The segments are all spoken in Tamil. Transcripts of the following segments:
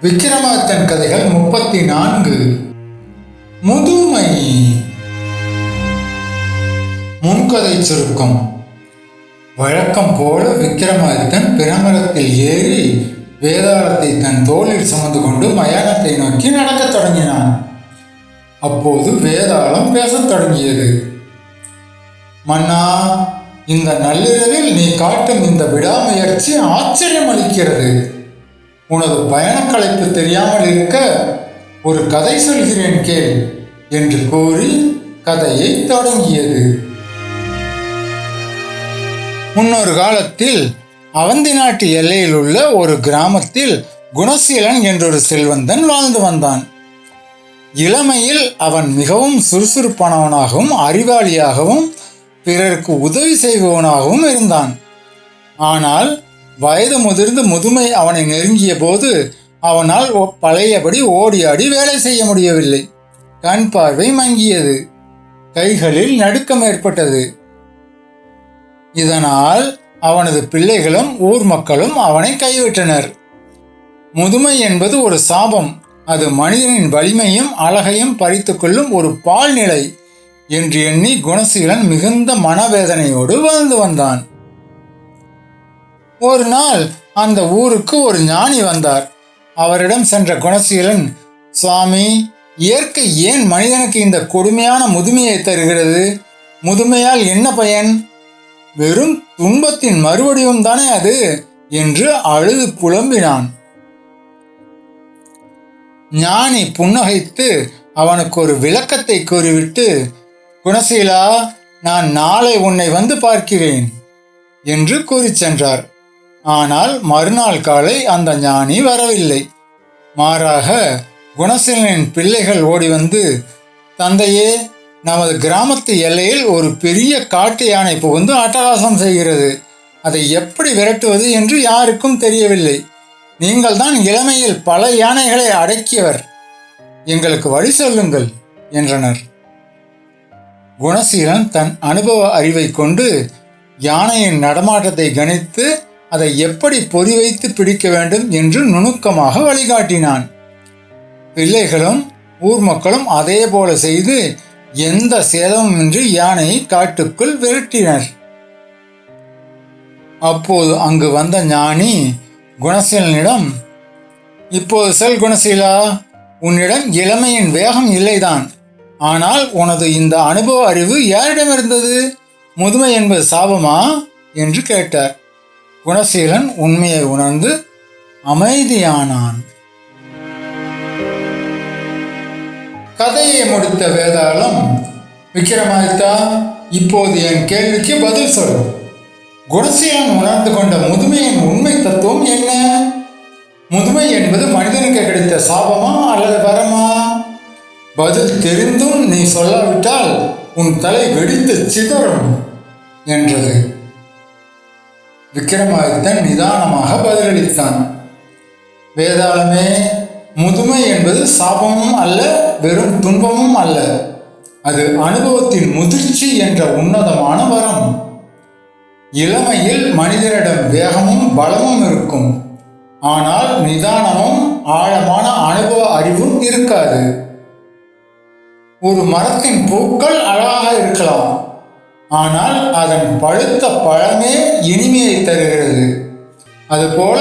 விக்கிரமாதித்தன் கதைகள் 34. முதுமை. முன்கதை சுருக்கம். வழக்கம் போல விக்கிரமாதித்தன் பிரமரத்தில் ஏறி வேதாளத்தை தன் தோளில் சுமந்து கொண்டு மயானத்தை நோக்கி நடக்கத் தொடங்கினான். அப்போது வேதாளம் பேசத் தொடங்கியது. மன்னா, இந்த நள்ளிரவில் நீ காட்டும் இந்த விடாமுயற்சி ஆச்சரியம் அளிக்கிறது. உனது பயணக்களைப்பு தெரியாமல் இருக்க ஒரு கதை சொல்கிறேன் கேள் என்று கூறி கதையை தொடங்கியது. முன்னொரு காலத்தில் அவந்தி நாட்டு எல்லையில் உள்ள ஒரு கிராமத்தில் குணசீலன் என்றொரு செல்வந்தன் வாழ்ந்து வந்தான். இளமையில் அவன் மிகவும் சுறுசுறுப்பானவனாகவும் அறிவாளியாகவும் பிறருக்கு உதவி செய்பவனாகவும் இருந்தான். ஆனால் வயது முதிர்ந்து முதுமை அவனை நெருங்கிய போது அவனால் பழையபடி ஓடியாடி வேலை செய்ய முடியவில்லை. கண் பார்வை மங்கியது. கைகளில் நடுக்கம் ஏற்பட்டது. இதனால் அவனது பிள்ளைகளும் ஊர் மக்களும் அவனை கைவிட்டனர். முதுமை என்பது ஒரு சாபம். அது மனிதனின் வலிமையும் அழகையும் பறித்து கொள்ளும் ஒரு பால்நிலை என்று எண்ணி குணசீலன் மிகுந்த மனவேதனையோடு வாழ்ந்து வந்தான். ஒரு நாள் அந்த ஊருக்கு ஒரு ஞானி வந்தார். அவரிடம் சென்ற குணசீலன், சுவாமி, இயற்கை ஏன் மனிதனுக்கு இந்த கொடுமையான முதுமையை தருகிறது? முதுமையால் என்ன பயன்? வெறும் துன்பத்தின் மறுவடிவம் தானே அது என்று அழுது புலம்பினான். ஞானி புன்னகைத்து அவனுக்கு ஒரு விளக்கத்தை கூறிவிட்டு, குணசீலா, நான் நாளை உன்னை வந்து பார்க்கிறேன் என்று கூறி சென்றார். ஆனால் மறுநாள் காலை அந்த ஞானி வரவில்லை. மாறாக குணசீலனின் பிள்ளைகள் ஓடி வந்து, தந்தையே, நமது கிராமத்து எல்லையில் ஒரு பெரிய காட்டு யானை புகுந்து அட்டகாசம் செய்கிறது. அதை எப்படி விரட்டுவது என்று யாருக்கும் தெரியவில்லை. நீங்கள் தான் இளமையில் பல யானைகளை அடக்கியவர். எங்களுக்கு வழி சொல்லுங்கள் என்றனர். குணசீலன் தன் அனுபவ அறிவை கொண்டு யானையின் நடமாட்டத்தை கணித்து அதை எப்படி பொறி வைத்து பிடிக்க வேண்டும் என்று நுணுக்கமாக வழிகாட்டினான். பிள்ளைகளும் ஊர் மக்களும் அதே போல செய்து எந்த சேதமுமின்றி யானையை காட்டுக்குள் விரட்டினர். அப்போது அங்கு வந்த ஞானி குணசீலனிடம், இப்போது செல் குணசீலா, உன்னிடம் இளமையின் வேகம் இல்லைதான். ஆனால் உனது இந்த அனுபவ அறிவு யாரிடம் இருந்தது? முதுமை என்பது சாபமா என்று கேட்டார். குணசீலன் உண்மையை உணர்ந்து அமைதியானான். கதையை முடித்த வேதாளம், விக்கிரமாதித்தா, இப்போது என் கேள்விக்கு பதில் சொல். குணசீலன் உணர்ந்து கொண்ட முதுமையின் உண்மை தத்துவம் என்ன? முதுமை என்பது மனிதனுக்கு கிடைத்த சாபமா அல்லது வரமா? பதில் தெரிந்தும் நீ சொல்லாவிட்டால் உன் தலை வெடித்து சிதறும் என்றது. விக்கிரமாதித்தன் நிதானமாக பதிலளித்தான். வேதாளமே, முதுமை என்பது சாபமும் அல்ல, வெறும் துன்பமும் அல்ல. அது அனுபவத்தின் முதிர்ச்சி என்ற உன்னதமான வரம். இளமையில் மனிதனிடம் வேகமும் பலமும் இருக்கும். ஆனால் நிதானமும் ஆழமான அனுபவ அறிவும் இருக்காது. ஒரு மரத்தின் பூக்கள் அழகாக இருக்கலாம், ஆனால் அதன் பழுத்த பழமே இனிமையை தருகிறது. அதுபோல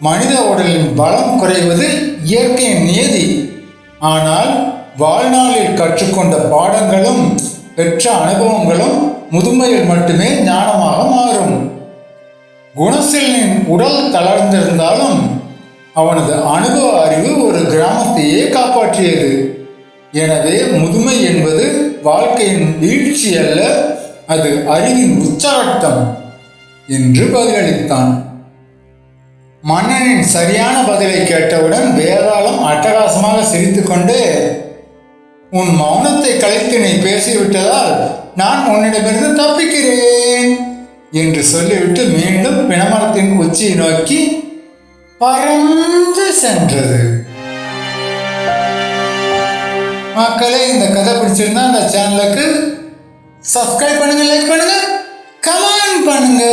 மனித உடலின் பலம் குறைவது இயற்கையின் நியதி. ஆனால் வாழ்நாளில் கற்றுக்கொண்ட பாடங்களும் பெற்ற அனுபவங்களும் முதுமையில் மட்டுமே ஞானமாக மாறும். குணசீலனின் உடல் தளர்ந்திருந்தாலும் அவனது அனுபவ அறிவு ஒரு கிராமத்தையே காப்பாற்றியது. எனவே முதுமை என்பது வாழ்க்கையின் வீழ்ச்சி அல்ல, அது அறிவின் உச்சாட்டம் என்று பதிலளித்தான். மன்னனின் சரியான பதிலை கேட்டவுடன் வேதாளம் அட்டகாசமாக சிரித்துக்கொண்டே, உன் மௌனத்தை கலைத்து நீ பேசிவிட்டதால் நான் உன்னிடமிருந்து தப்பிக்கிறேன் என்று சொல்லிவிட்டு மீண்டும் பிணமரத்தின் உச்சியை நோக்கி பறந்து சென்றது. மக்களே, இந்த கதை பிடிச்சிருந்தா இந்த சேனலுக்கு சப்ஸ்கிரைப் பண்ணுங்க, லைக் பண்ணுங்க, கமெண்ட் பண்ணுங்க.